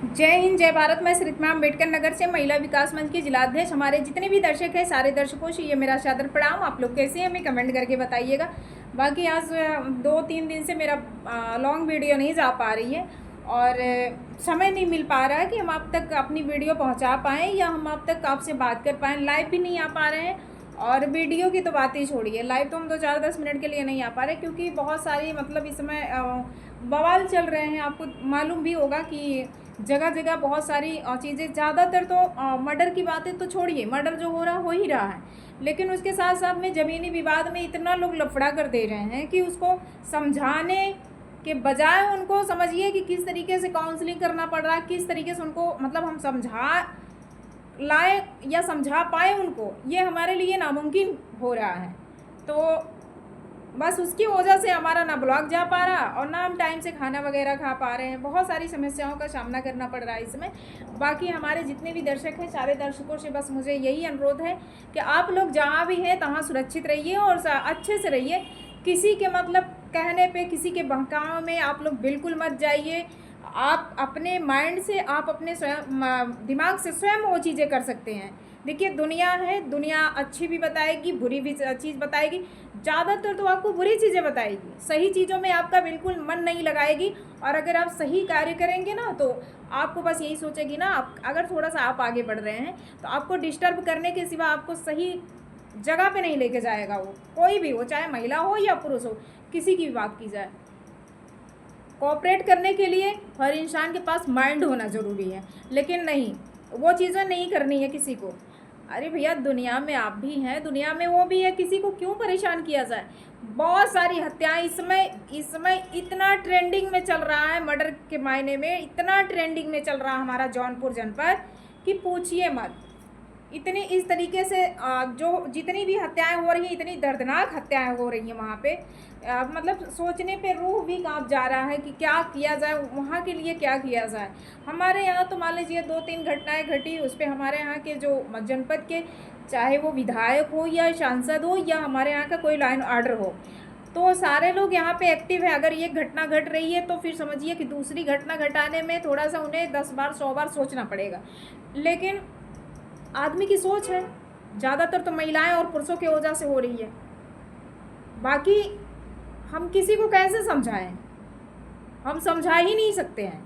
जय हिंद, जय भारत। मैं श्रीमा अम्बेडकर नगर से महिला विकास मंच की जिलाध्यक्ष। हमारे जितने भी दर्शक हैं, सारे दर्शकों से ये मेरा सादर प्रणाम। आप लोग कैसे हैं हमें कमेंट करके बताइएगा। बाकी आज 2-3 दिन से मेरा लॉन्ग वीडियो नहीं जा पा रही है और समय नहीं मिल पा रहा है कि हम आप तक अपनी वीडियो पहुंचा पाएँ या हम आप तक आपसे बात कर पाएँ। लाइव भी नहीं आ पा रहे हैं और वीडियो की तो बात ही छोड़िए, लाइव तो हम 2-4-10 मिनट के लिए नहीं आ पा रहे क्योंकि बहुत सारी मतलब इस समय बवाल चल रहे हैं। आपको मालूम भी होगा कि जगह जगह बहुत सारी चीज़ें, ज़्यादातर तो मर्डर की बातें तो छोड़िए, मर्डर जो हो ही रहा है, लेकिन उसके साथ साथ में ज़मीनी विवाद में इतना लोग लफड़ा कर दे रहे हैं कि उसको समझाने के बजाय उनको समझिए कि किस तरीके से काउंसलिंग करना पड़ रहा है, किस तरीके से उनको मतलब हम समझा लाए या समझा पाए उनको, ये हमारे लिए नामुमकिन हो रहा है। तो बस उसकी वजह से हमारा ना ब्लॉग जा पा रहा और ना हम टाइम से खाना वगैरह खा पा रहे हैं। बहुत सारी समस्याओं का सामना करना पड़ रहा है इसमें। बाकी हमारे जितने भी दर्शक हैं, सारे दर्शकों से बस मुझे यही अनुरोध है कि आप लोग जहाँ भी हैं तहाँ सुरक्षित रहिए और अच्छे से रहिए। किसी के मतलब कहने पे, किसी के बहकाव में आप लोग बिल्कुल मत जाइए। आप अपने माइंड से, आप अपने स्वयं दिमाग से स्वयं वो चीज़ें कर सकते हैं। देखिए, दुनिया है, दुनिया अच्छी भी बताएगी, बुरी भी चीज़ बताएगी। ज़्यादातर तो आपको बुरी चीज़ें बताएगी, सही चीज़ों में आपका बिल्कुल मन नहीं लगाएगी। और अगर आप सही कार्य करेंगे ना, तो आपको बस यही सोचेगी ना, आप अगर थोड़ा सा आप आगे बढ़ रहे हैं तो आपको डिस्टर्ब करने के सिवा आपको सही जगह पे नहीं लेके जाएगा। वो कोई भी हो, चाहे महिला हो या पुरुष हो, किसी की भी बात की जाए। कोऑपरेट करने के लिए हर इंसान के पास माइंड होना ज़रूरी है, लेकिन नहीं, वो चीज़ें नहीं करनी है किसी को। अरे भैया, दुनिया में आप भी हैं, दुनिया में वो भी है, किसी को क्यों परेशान किया जाए। बहुत सारी हत्याएं इसमें इतना ट्रेंडिंग में चल रहा है, मर्डर के मायने में इतना ट्रेंडिंग में चल रहा है हमारा जौनपुर जनपद कि पूछिए मत। इतनी इस तरीके से जो जितनी भी हत्याएं हो रही हैं, इतनी दर्दनाक हत्याएं हो रही हैं वहाँ पे, मतलब सोचने पे रूह भी कांप जा रहा है कि क्या किया जाए, वहाँ के लिए क्या किया जाए। हमारे यहाँ तो मान लीजिए 2-3 घटनाएं घटी, उस पर हमारे यहाँ के जो जनपद के, चाहे वो विधायक हो या सांसद हो या हमारे यहाँ का कोई लाइन ऑर्डर हो, तो सारे लोग यहाँ पे एक्टिव है। अगर ये घटना घट रही है तो फिर समझिए कि दूसरी घटना घटाने में थोड़ा सा उन्हें 10 बार 100 बार सोचना पड़ेगा। लेकिन आदमी की सोच है, ज़्यादातर तो महिलाएं और पुरुषों की वजह से हो रही है। बाकी हम किसी को कैसे समझाएं, हम समझा ही नहीं सकते हैं,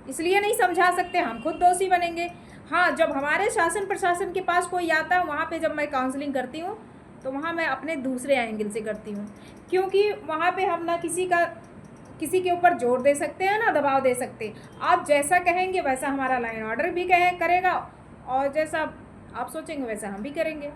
इसलिए नहीं समझा सकते, हम खुद दोषी बनेंगे। हाँ, जब हमारे शासन प्रशासन के पास कोई आता है, वहाँ पे जब मैं काउंसलिंग करती हूँ तो वहाँ मैं अपने दूसरे एंगल से करती हूँ, क्योंकि वहाँ पे हम ना किसी के ऊपर जोर दे सकते हैं ना दबाव दे सकते। आप जैसा कहेंगे वैसा हमारा लाइन ऑर्डर भी करेगा और जैसा आप सोचेंगे वैसा हम भी करेंगे।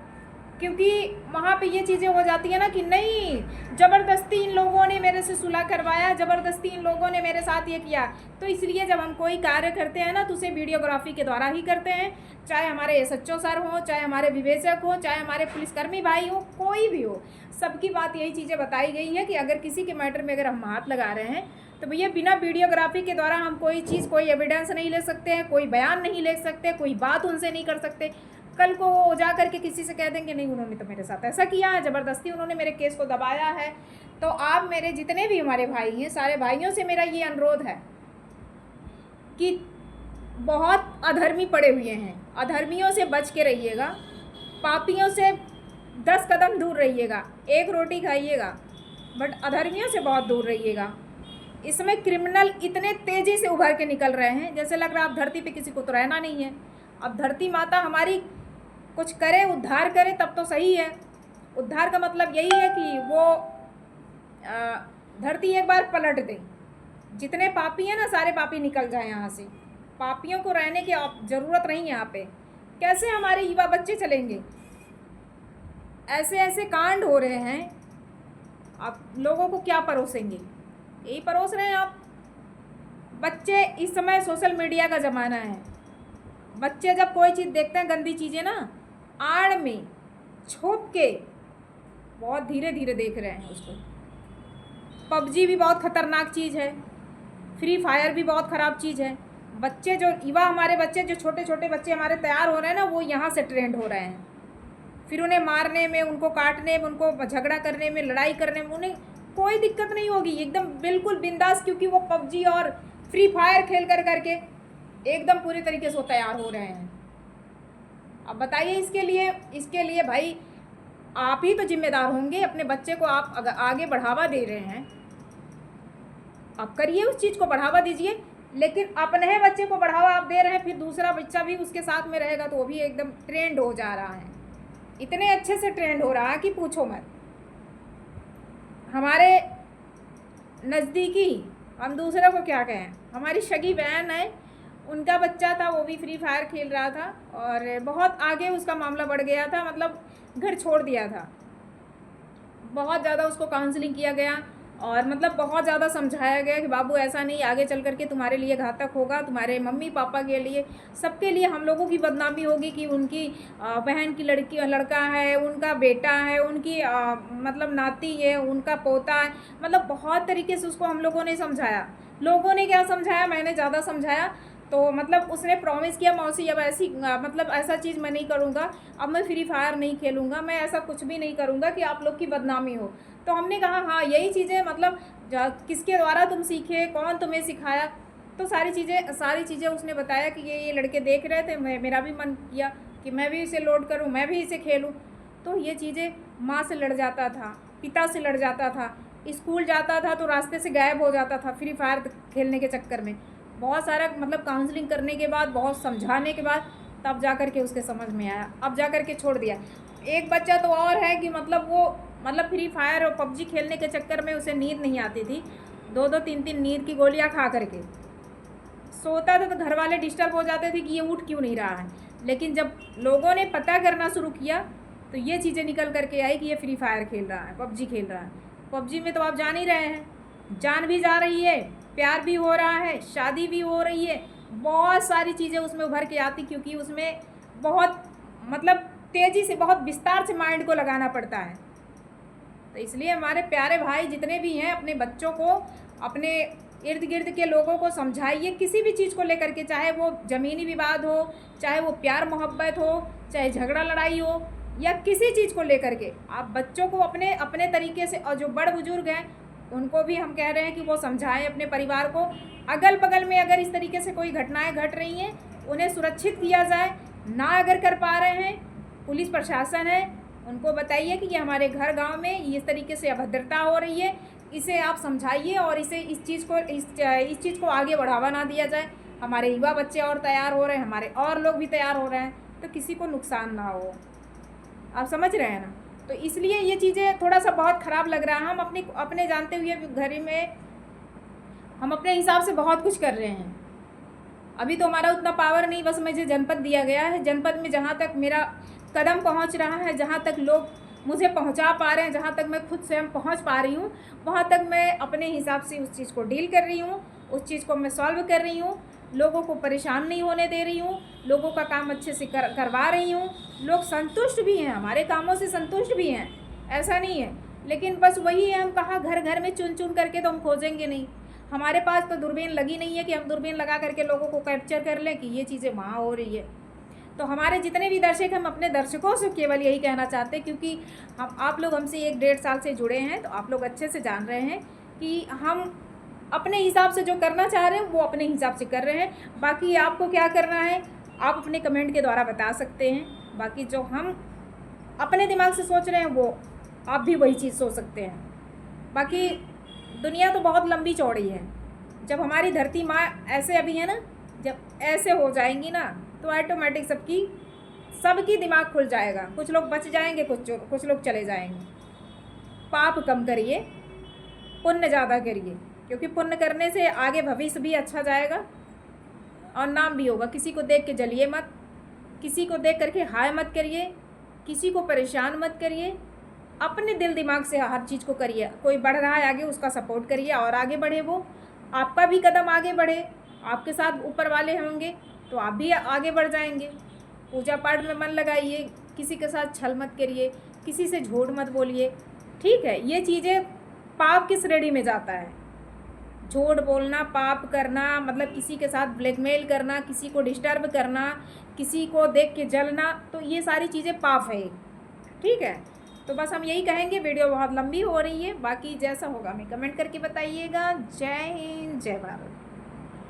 क्योंकि वहाँ पे ये चीज़ें हो जाती है ना कि नहीं, ज़बरदस्ती इन लोगों ने मेरे से सुलह करवाया, ज़बरदस्ती इन लोगों ने मेरे साथ ये किया। तो इसलिए जब हम कोई कार्य करते हैं ना, तो उसे वीडियोग्राफी के द्वारा ही करते हैं। चाहे हमारे एसएचओ सर हो, चाहे हमारे विवेचक हो, चाहे हमारे पुलिसकर्मी भाई हो, कोई भी हो, सबकी बात यही चीज़ें बताई गई है कि अगर किसी के मैटर में अगर हम हाथ लगा रहे हैं तो भैया बिना वीडियोग्राफी के द्वारा हम कोई चीज़, कोई एविडेंस नहीं ले सकते हैं, कोई बयान नहीं ले सकते, कोई बात उनसे नहीं कर सकते। कल को वो जा करके किसी से कह देंगे नहीं, उन्होंने तो मेरे साथ ऐसा किया है, ज़बरदस्ती उन्होंने मेरे केस को दबाया है। तो आप मेरे जितने भी हमारे भाई हैं, सारे भाइयों से मेरा ये अनुरोध है कि बहुत अधर्मी पड़े हुए हैं, अधर्मियों से बच के रहिएगा, पापियों से 10 कदम दूर रहिएगा, एक रोटी खाइएगा, बट अधर्मियों से बहुत दूर रहिएगा। इसमें क्रिमिनल इतने तेज़ी से उभर के निकल रहे हैं, जैसे लग रहा है अब धरती पे किसी को तो रहना नहीं है। अब धरती माता हमारी कुछ करे, उद्धार करे, तब तो सही है। उद्धार का मतलब यही है कि वो धरती एक बार पलट दे, जितने पापी हैं ना, सारे पापी निकल जाए यहाँ से। पापियों को रहने की ज़रूरत नहीं है यहाँ पे। कैसे हमारे युवा बच्चे चलेंगे? ऐसे ऐसे कांड हो रहे हैं, आप लोगों को क्या परोसेंगे? यही परोस रहे हैं आप। बच्चे, इस समय सोशल मीडिया का ज़माना है, बच्चे जब कोई चीज़ देखते हैं गंदी चीज़ें ना, आड़ में छुप के बहुत धीरे धीरे देख रहे हैं उसको। पबजी भी बहुत ख़तरनाक चीज़ है, फ्री फायर भी बहुत ख़राब चीज़ है। बच्चे जो युवा, हमारे बच्चे जो छोटे छोटे बच्चे हमारे तैयार हो रहे हैं ना, वो यहाँ से ट्रेंड हो रहे हैं। फिर उन्हें मारने में, उनको काटने में, उनको झगड़ा करने में, लड़ाई करने में उन्हें कोई दिक्कत नहीं होगी, एकदम बिल्कुल बिंदास, क्योंकि वो पबजी और फ्री फायर खेल करके एकदम पूरी तरीके से वो तैयार हो रहे हैं। अब बताइए इसके लिए भाई आप ही तो जिम्मेदार होंगे। अपने बच्चे को आप अगर आगे बढ़ावा दे रहे हैं, आप करिए, उस चीज़ को बढ़ावा दीजिए। लेकिन अपने बच्चे को बढ़ावा आप दे रहे हैं, फिर दूसरा बच्चा भी उसके साथ में रहेगा तो वो भी एकदम ट्रेंड हो जा रहा है। इतने अच्छे से ट्रेंड हो रहा है कि पूछो मत। हमारे नज़दीकी, हम दूसरे को क्या कहें, हमारी सगी बहन है, उनका बच्चा था, वो भी फ्री फायर खेल रहा था और बहुत आगे उसका मामला बढ़ गया था, मतलब घर छोड़ दिया था। बहुत ज़्यादा उसको काउंसलिंग किया गया और मतलब बहुत ज़्यादा समझाया गया कि बाबू ऐसा नहीं, आगे चल करके तुम्हारे लिए घातक होगा, तुम्हारे मम्मी पापा के लिए, सबके लिए हम लोगों की बदनामी होगी कि उनकी बहन की लड़का है, उनका बेटा है, उनकी मतलब नाती है, उनका पोता है। मतलब बहुत तरीके से उसको हम लोगों ने समझाया। लोगों ने क्या समझाया, मैंने ज़्यादा समझाया। तो मतलब उसने प्रॉमिस किया, मौसी अब ऐसी मतलब ऐसा चीज़ मैं नहीं करूँगा, अब मैं फ्री फायर नहीं खेलूँगा, मैं ऐसा कुछ भी नहीं करूँगा कि आप लोग की बदनामी हो। तो हमने कहा हाँ यही चीज़ें, मतलब किसके द्वारा तुम सीखे, कौन तुम्हें सिखाया। तो सारी चीज़ें उसने बताया कि ये लड़के देख रहे थे, मेरा भी मन किया कि मैं भी इसे लोड करूँ, मैं भी इसे खेलूँ। तो ये चीज़ें, माँ से लड़ जाता था, पिता से लड़ जाता था, स्कूल जाता था तो रास्ते से गायब हो जाता था फ्री फायर खेलने के चक्कर में। बहुत सारा मतलब काउंसलिंग करने के बाद, बहुत समझाने के बाद तब जा कर के उसके समझ में आया, अब जा कर के छोड़ दिया। एक बच्चा तो और है कि मतलब वो फ्री फायर और पबजी खेलने के चक्कर में उसे नींद नहीं आती थी, 2-2 3-3 नींद की गोलियां खा करके सोता था तो घर वाले डिस्टर्ब हो जाते थे कि ये उठ क्यों नहीं रहा है। लेकिन जब लोगों ने पता करना शुरू किया तो ये चीज़ें निकल करके आई कि ये फ्री फायर खेल रहा है, पबजी खेल रहा है। पबजी में तो आप जान ही रहे हैं, जान भी जा रही है, प्यार भी हो रहा है, शादी भी हो रही है, बहुत सारी चीज़ें उसमें उभर के आती, क्योंकि उसमें बहुत मतलब तेज़ी से, बहुत विस्तार से माइंड को लगाना पड़ता है। तो इसलिए हमारे प्यारे भाई जितने भी हैं, अपने बच्चों को, अपने इर्द गिर्द के लोगों को समझाइए किसी भी चीज़ को लेकर के, चाहे वो ज़मीनी विवाद हो, चाहे वो प्यार मोहब्बत हो, चाहे झगड़ा लड़ाई हो, या किसी चीज़ को लेकर के आप बच्चों को अपने अपने तरीके से, और जो बड़ बुजुर्ग हैं उनको भी हम कह रहे हैं कि वो समझाएं अपने परिवार को। अगल बगल में अगर इस तरीके से कोई घटनाएं घट रही हैं, उन्हें सुरक्षित किया जाए। ना अगर कर पा रहे हैं, पुलिस प्रशासन है, उनको बताइए कि ये हमारे घर गांव में इस तरीके से अभद्रता हो रही है, इसे आप समझाइए और इस चीज़ को आगे बढ़ावा ना दिया जाए। हमारे युवा बच्चे और तैयार हो रहे हैं, हमारे और लोग भी तैयार हो रहे हैं, तो किसी को नुकसान ना हो। आप समझ रहे हैं ना। तो इसलिए ये चीज़ें थोड़ा सा बहुत ख़राब लग रहा है। हम अपने जानते हुए घर में हम अपने हिसाब से बहुत कुछ कर रहे हैं। अभी तो हमारा उतना पावर नहीं, बस मुझे जनपद दिया गया है। जनपद में जहाँ तक मेरा कदम पहुँच रहा है, जहाँ तक लोग मुझे पहुँचा पा रहे हैं, जहाँ तक मैं खुद स्वयं पहुँच पा रही हूँ, वहाँ तक मैं अपने हिसाब से उस चीज़ को डील कर रही हूँ, उस चीज़ को मैं सॉल्व कर रही हूँ, लोगों को परेशान नहीं होने दे रही हूँ, लोगों का काम अच्छे से करवा रही हूँ। लोग संतुष्ट भी हैं, हमारे कामों से संतुष्ट भी हैं, ऐसा नहीं है। लेकिन बस वही है, हम कहाँ घर घर में चुन चुन करके तो हम खोजेंगे नहीं। हमारे पास तो दूरबीन लगी नहीं है कि हम दूरबीन लगा करके लोगों को कैप्चर कर लें कि ये चीज़ें वहाँ हो रही है। तो हमारे जितने भी दर्शक, हम अपने दर्शकों से केवल यही कहना चाहते हैं, क्योंकि आप लोग हमसे 1-1.5 साल से जुड़े हैं, तो आप लोग अच्छे से जान रहे हैं कि हम अपने हिसाब से जो करना चाह रहे हैं वो अपने हिसाब से कर रहे हैं। बाकी आपको क्या करना है आप अपने कमेंट के द्वारा बता सकते हैं। बाकी जो हम अपने दिमाग से सोच रहे हैं वो आप भी वही चीज़ सोच सकते हैं। बाकी दुनिया तो बहुत लंबी चौड़ी है। जब हमारी धरती माँ ऐसे अभी है ना, जब ऐसे हो जाएंगी ना, तो ऑटोमेटिक सबकी दिमाग खुल जाएगा। कुछ लोग बच जाएंगे, कुछ लोग चले जाएंगे। पाप कम करिए, पुण्य ज़्यादा करिए, क्योंकि पुण्य करने से आगे भविष्य भी अच्छा जाएगा और नाम भी होगा। किसी को देख के जलिए मत, किसी को देख करके हाय मत करिए, किसी को परेशान मत करिए। अपने दिल दिमाग से हर चीज़ को करिए। कोई बढ़ रहा है आगे, उसका सपोर्ट करिए और आगे बढ़े वो, आपका भी कदम आगे बढ़े। आपके साथ ऊपर वाले होंगे तो आप भी आगे बढ़ जाएंगे। पूजा पाठ में मन लगाइए, किसी के साथ छल मत करिए, किसी से झूठ मत बोलिए, ठीक है। ये चीज़ें पाप की श्रेणी में जाता है। झूठ बोलना, पाप करना, मतलब किसी के साथ ब्लैकमेल करना, किसी को डिस्टर्ब करना, किसी को देख के जलना, तो ये सारी चीज़ें पाप है, ठीक है। तो बस हम यही कहेंगे। वीडियो बहुत लंबी हो रही है, बाकी जैसा होगा हमें कमेंट करके बताइएगा। जय हिंद, जय भारत।